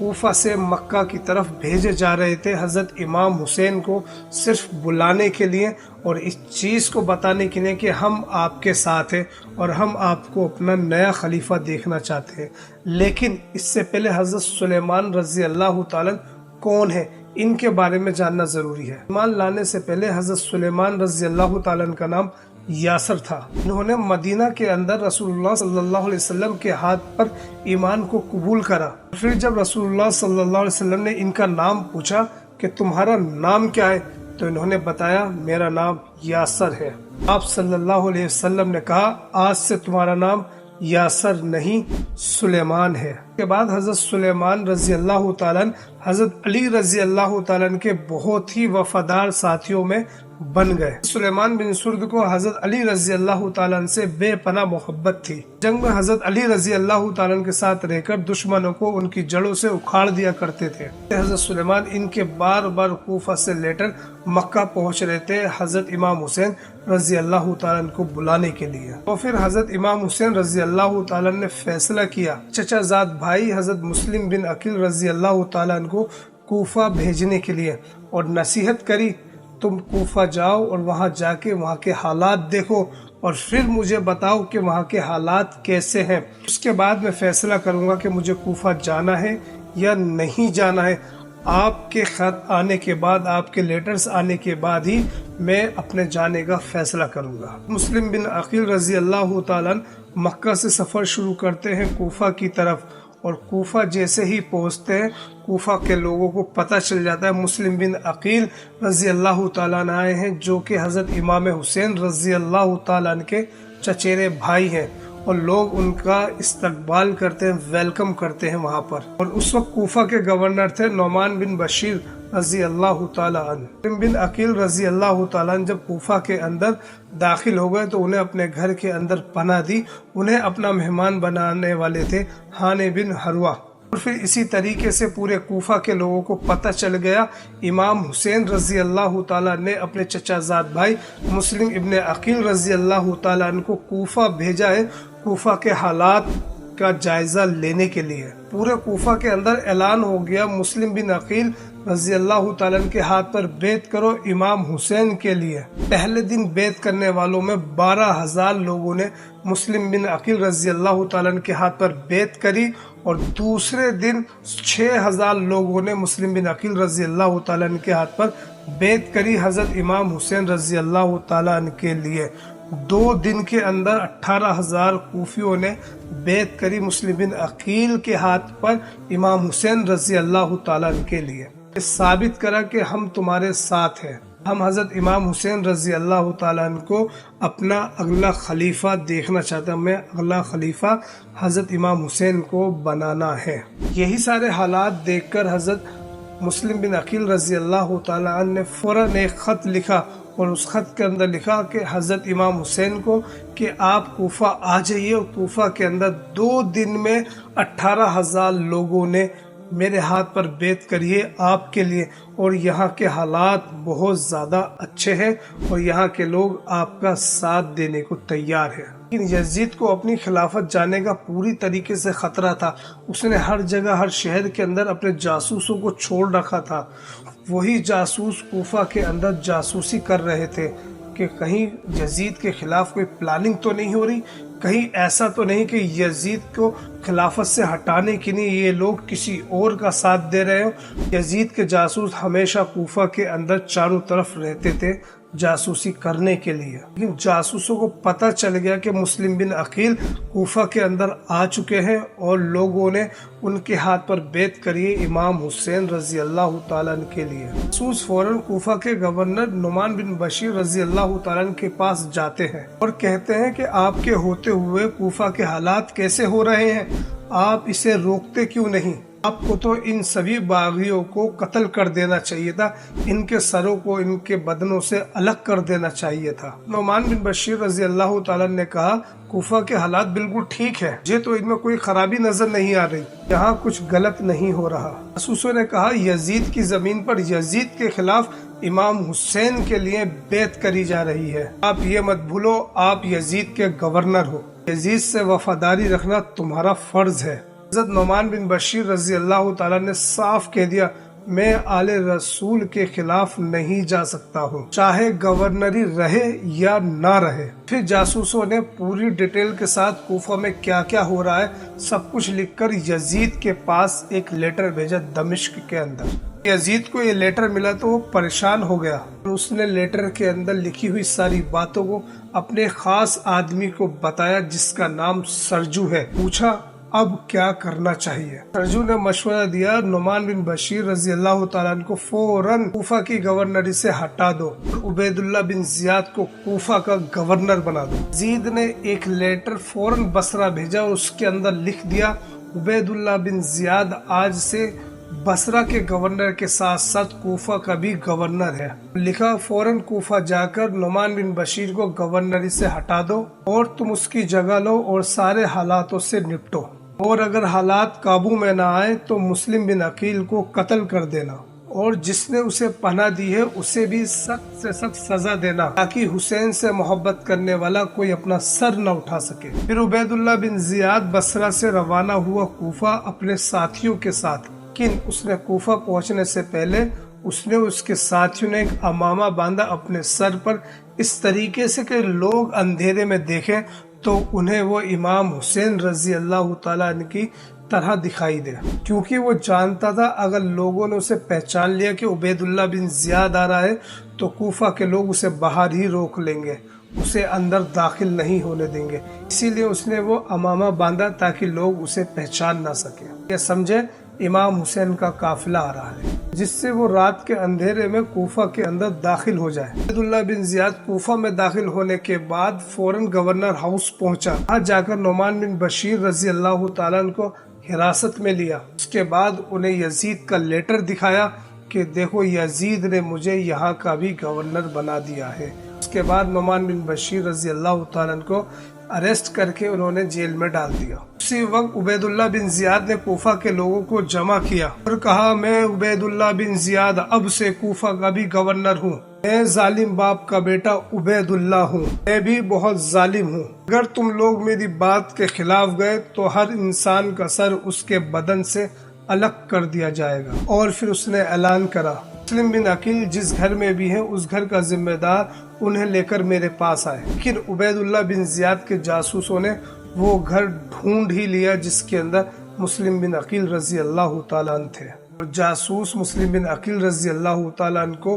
کوفہ سے مکہ کی طرف بھیجے جا رہے تھے حضرت امام حسین کو صرف بلانے کے لیے اور اس چیز کو بتانے کے لیے کہ ہم آپ کے ساتھ ہیں اور ہم آپ کو اپنا نیا خلیفہ دیکھنا چاہتے ہیں۔ لیکن اس سے پہلے حضرت سلیمان رضی اللہ تعالیٰ کون ہے، ان کے بارے میں جاننا ضروری ہے۔ ایمان لانے سے پہلے حضرت سلیمان رضی اللہ تعالیٰ کا نام یاسر تھا۔ انہوں نے مدینہ کے اندر رسول اللہ صلی اللہ علیہ وسلم کے ہاتھ پر ایمان کو قبول کرا۔ پھر جب رسول اللہ صلی اللہ علیہ وسلم نے ان کا نام پوچھا کہ تمہارا نام کیا ہے، تو انہوں نے بتایا میرا نام یاسر ہے۔ آپ صلی اللہ علیہ وسلم نے کہا آج سے تمہارا نام یاسر نہیں سلیمان ہے۔ اس کے بعد حضرت سلیمان رضی اللہ تعالیٰ حضرت علی رضی اللہ تعالیٰ کے بہت ہی وفادار ساتھیوں میں بن گئے۔ سلیمان بن سرد کو حضرت علی رضی اللہ تعالیٰ سے بے پناہ محبت تھی۔ جنگ میں حضرت علی رضی اللہ تعالیٰ کے ساتھ رہ کر دشمنوں کو ان کی جڑوں سے اکھاڑ دیا کرتے تھے۔ حضرت سلیمان ان کے بار بار کوفہ سے لیٹر مکہ پہنچ رہے تھے حضرت امام حسین رضی اللہ تعالیٰ کو بلانے کے لیے۔ تو پھر حضرت امام حسین رضی اللہ تعالیٰ نے فیصلہ کیا چچا زاد بھائی حضرت مسلم بن عقیل رضی اللہ تعالیٰ کو کوفہ بھیجنے کے لیے، اور نصیحت کری تم کوفہ جاؤ اور وہاں جا کے وہاں کے حالات دیکھو اور پھر مجھے بتاؤ کہ وہاں کے حالات کیسے ہیں، اس کے بعد میں فیصلہ کروں گا کہ مجھے کوفہ جانا ہے یا نہیں جانا ہے۔ آپ کے خط آنے کے بعد، آپ کے لیٹرز آنے کے بعد ہی میں اپنے جانے کا فیصلہ کروں گا۔ مسلم بن عقیل رضی اللہ تعالیٰ مکہ سے سفر شروع کرتے ہیں کوفہ کی طرف، اور کوفہ جیسے ہی پہنچتے ہیں کوفہ کے لوگوں کو پتہ چل جاتا ہے مسلم بن عقیل رضی اللہ تعالیٰ عنہ آئے ہیں، جو کہ حضرت امام حسین رضی اللہ تعالیٰ عنہ کے چچیرے بھائی ہیں، اور لوگ ان کا استقبال کرتے ہیں، ویلکم کرتے ہیں وہاں پر۔ اور اس وقت کوفہ کے گورنر تھے نعمان بن بشیر رضی اللہ تعالیٰ عنہ۔ مسلم بن عقیل رضی اللہ تعالیٰ عنہ جب کوفہ کے اندر داخل ہو گئے تو انہیں اپنے گھر کے اندر پناہ دی۔ انہیں اپنا مہمان بنانے والے تھے حانی بن حروہ، اور پھر اسی طریقے سے پورے کوفہ کے لوگوں کو پتہ چل گیا امام حسین رضی اللہ تعالیٰ نے اپنے چچا زاد بھائی مسلم ابن عقیل رضی اللہ تعالیٰ عنہ کو کوفہ بھیجا ہے کوفہ کے حالات کا جائزہ لینے کے لیے۔ پورے کوفہ کے اندر اعلان ہو گیا مسلم بن عقیل رضی اللہ تعالیٰ کے ہاتھ پر بیعت کرو امام حسین کے لیے۔ پہلے دن بیعت کرنے والوں میں 12,000 لوگوں نے مسلم بن عقیل رضی اللہ تعالیٰ کے ہاتھ پر بیعت کری، اور دوسرے دن 6,000 لوگوں نے مسلم بن عقیل رضی اللہ تعالیٰ کے ہاتھ پر بیعت کری حضرت امام حسین رضی اللہ تعالیٰ کے لیے۔ 2 دن کے اندر 18,000 کوفیوں نے بیعت کری مسلم بن عقیل کے ہاتھ پر امام حسین رضی اللہ تعالیٰ کے لیے۔ اس ثابت کرا کہ ہم تمہارے ساتھ ہیں، ہم حضرت امام حسین رضی اللہ تعالیٰ عنہ کو اپنا اگلا خلیفہ دیکھنا چاہتے ہیں، ہمیں اگلا خلیفہ حضرت امام حسین کو بنانا ہے۔ یہی سارے حالات دیکھ کر حضرت مسلم بن عقیل رضی اللہ تعالیٰ عنہ نے فوراً ایک خط لکھا، اور اس خط کے اندر لکھا کہ حضرت امام حسین کو کہ آپ کوفہ آ جائیے، اور کوفہ کے اندر 2 دن میں 18,000 لوگوں نے میرے ہاتھ پر بیعت کریے آپ کے لیے، اور یہاں کے حالات بہت زیادہ اچھے ہیں اور یہاں کے لوگ آپ کا ساتھ دینے کو تیار ہیں۔ لیکن یزید کو اپنی خلافت جانے کا پوری طریقے سے خطرہ تھا۔ اس نے ہر جگہ، ہر شہر کے اندر اپنے جاسوسوں کو چھوڑ رکھا تھا۔ وہی جاسوس کوفہ کے اندر جاسوسی کر رہے تھے کہ کہیں یزید کے خلاف کوئی پلاننگ تو نہیں ہو رہی، کہیں ایسا تو نہیں کہ یزید کو خلافت سے ہٹانے کے لیے یہ لوگ کسی اور کا ساتھ دے رہے ہوں۔ یزید کے جاسوس ہمیشہ کوفہ کے اندر چاروں طرف رہتے تھے جاسوسی کرنے کے لیے، لیکن جاسوسوں کو پتہ چل گیا کہ مسلم بن عقیل کوفہ کے اندر آ چکے ہیں، اور لوگوں نے ان کے ہاتھ پر بیعت کری امام حسین رضی اللہ تعالیٰ عنہ کے لیے۔ جاسوس فوراً کوفہ کے گورنر نعمان بن بشیر رضی اللہ تعالیٰ عنہ کے پاس جاتے ہیں اور کہتے ہیں کہ آپ کے ہوتے ہوئے کوفہ کے حالات کیسے ہو رہے ہیں، آپ اسے روکتے کیوں نہیں؟ آپ کو تو ان سبھی باغیوں کو قتل کر دینا چاہیے تھا، ان کے سروں کو ان کے بدنوں سے الگ کر دینا چاہیے تھا۔ نعمان بن بشیر رضی اللہ تعالیٰ نے کہا کوفہ کے حالات بالکل ٹھیک ہے، مجھے تو ان میں کوئی خرابی نظر نہیں آ رہی، یہاں کچھ غلط نہیں ہو رہا۔ جاسوسوں نے کہا یزید کی زمین پر یزید کے خلاف امام حسین کے لیے بیعت کری جا رہی ہے، آپ یہ مت بھولو آپ یزید کے گورنر ہو، یزید سے وفاداری رکھنا تمہارا فرض ہے۔ حضرت نعمان بن بشیر رضی اللہ تعالیٰ نے صاف کہہ دیا میں آل رسول کے خلاف نہیں جا سکتا ہوں، چاہے گورنری رہے یا نہ رہے۔ پھر جاسوسوں نے پوری ڈیٹیل کے ساتھ کوفہ میں کیا کیا ہو رہا ہے سب کچھ لکھ کر یزید کے پاس ایک لیٹر بھیجا دمشق کے اندر۔ یزید کو یہ لیٹر ملا تو وہ پریشان ہو گیا، اس نے لیٹر کے اندر لکھی ہوئی ساری باتوں کو اپنے خاص آدمی کو بتایا جس کا نام سرجو ہے۔ پوچھا اب کیا کرنا چاہیے؟ سرجو نے مشورہ دیا نعمان بن بشیر رضی اللہ تعالیٰ عنہ کو فوراً کوفہ کی گورنری سے ہٹا دو اور عبید اللہ بن زیاد کو کوفہ کا گورنر بنا دو۔ یزید نے ایک لیٹر فوراً بصرہ بھیجا اور اس کے اندر لکھ دیا عبید اللہ بن زیاد آج سے بصرہ کے گورنر کے ساتھ ساتھ کوفہ کا بھی گورنر ہے۔ لکھا فوراً کوفہ جا کر نعمان بن بشیر کو گورنری سے ہٹا دو اور تم اس کی جگہ لو اور سارے حالاتوں سے نپٹو، اور اگر حالات قابو میں نہ آئے تو مسلم بن عقیل کو قتل کر دینا اور جس نے اسے پناہ دی ہے اسے بھی سخت سے سخت سزا دینا تاکہ حسین سے محبت کرنے والا کوئی اپنا سر نہ اٹھا سکے۔ پھر عبید اللہ بن زیاد بصرہ سے روانہ ہوا کوفہ اپنے ساتھیوں کے ساتھ، لیکن اس نے کوفہ پہنچنے سے پہلے اس نے اس کے ساتھیوں نے ایک امامہ باندھا اپنے سر پر اس طریقے سے کہ لوگ اندھیرے میں دیکھیں تو انہیں وہ امام حسین رضی اللہ تعالیٰ عنہ کی طرح دکھائی دے، کیونکہ وہ جانتا تھا اگر لوگوں نے اسے پہچان لیا کہ عبید اللہ بن زیاد آ رہا ہے تو کوفہ کے لوگ اسے باہر ہی روک لیں گے، اسے اندر داخل نہیں ہونے دیں گے۔ اسی لیے اس نے وہ امامہ باندھا تاکہ لوگ اسے پہچان نہ سکیں، یہ سمجھے امام حسین کا قافلہ آ رہا ہے، جس سے وہ رات کے اندھیرے میں کوفہ کے اندر داخل ہو جائے۔ عبید اللہ بن زیاد کوفہ میں داخل ہونے کے بعد فوراً گورنر ہاؤس پہنچا، وہاں جا کر نعمان بن بشیر رضی اللہ تعالیٰ عنہ کو حراست میں لیا۔ اس کے بعد انہیں یزید کا لیٹر دکھایا کہ دیکھو یزید نے مجھے یہاں کا بھی گورنر بنا دیا ہے۔ اس کے بعد نعمان بن بشیر رضی اللہ تعالیٰ عنہ کو اریسٹ کر کے انہوں نے جیل میں ڈال دیا۔ اسی وقت عبید اللہ بن زیاد نے کوفہ کے لوگوں کو جمع کیا اور کہا میں عبید اللہ بن زیاد اب سے کوفہ کا بھی گورنر ہوں، میں ظالم باپ کا بیٹا عبید اللہ ہوں، میں بھی بہت ظالم ہوں، اگر تم لوگ میری بات کے خلاف گئے تو ہر انسان کا سر اس کے بدن سے الگ کر دیا جائے گا۔ اور پھر اس نے اعلان کرا مسلم بن عقیل جس گھر میں بھی ہیں اس گھر کا ذمہ دار انہیں لے کر میرے پاس آئے۔ لیکن عبید اللہ بن زیاد کے جاسوسوں نے وہ گھر ڈھونڈ ہی لیا جس کے اندر مسلم بن عقیل رضی اللہ تعالیٰ عنہ تھے۔ جاسوس مسلم بن عقیل رضی اللہ تعالیٰ عنہ کو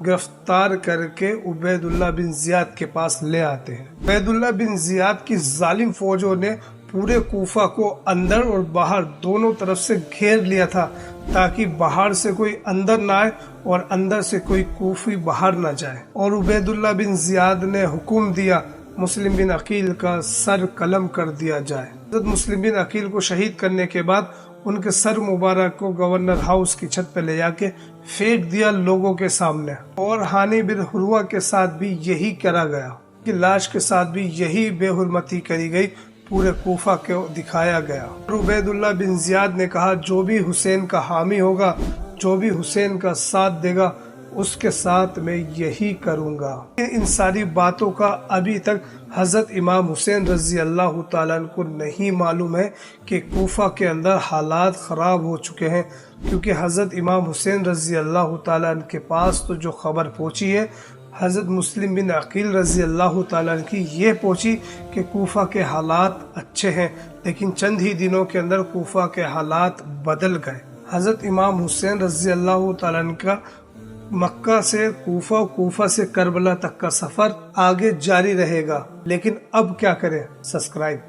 گرفتار کر کے عبید اللہ بن زیاد کے پاس لے آتے ہیں۔ عبید اللہ بن زیاد کی ظالم فوجوں نے پورے کوفہ کو اندر اور باہر دونوں طرف سے گھیر لیا تھا تاکہ باہر سے کوئی اندر نہ آئے اور اندر سے کوئی کوفی باہر نہ جائے، اور عبید اللہ بن زیاد نے حکم دیا مسلم بن عقیل کا سر قلم کر دیا جائے۔ حضرت مسلم بن عقیل کو شہید کرنے کے بعد ان کے سر مبارک کو گورنر ہاؤس کی چھت پہ لے جا کے پھینک دیا لوگوں کے سامنے، اور ہانی بن حروہ کے ساتھ بھی یہی کرا گیا، کہ لاش کے ساتھ بھی یہی بے حرمتی کری گئی، پورے کوفہ کو دکھایا گیا۔ اور عبید اللہ بن زیاد نے کہا جو بھی حسین کا حامی ہوگا، جو بھی حسین کا ساتھ دے گا، اس کے ساتھ میں یہی کروں گا۔ ان ساری باتوں کا ابھی تک حضرت امام حسین رضی اللہ تعالیٰ عنہ کو نہیں معلوم ہے کہ کوفہ کے اندر حالات خراب ہو چکے ہیں، کیونکہ حضرت امام حسین رضی اللہ تعالیٰ عنہ کے پاس تو جو خبر پہنچی ہے حضرت مسلم بن عقیل رضی اللہ تعالیٰ عنہ کی یہ پہنچی کہ کوفہ کے حالات اچھے ہیں، لیکن چند ہی دنوں کے اندر کوفہ کے حالات بدل گئے۔ حضرت امام حسین رضی اللہ تعالیٰ عنہ کا مکہ سے کوفہ، کوفہ سے کربلا تک کا سفر آگے جاری رہے گا، لیکن اب کیا کریں؟ سبسکرائب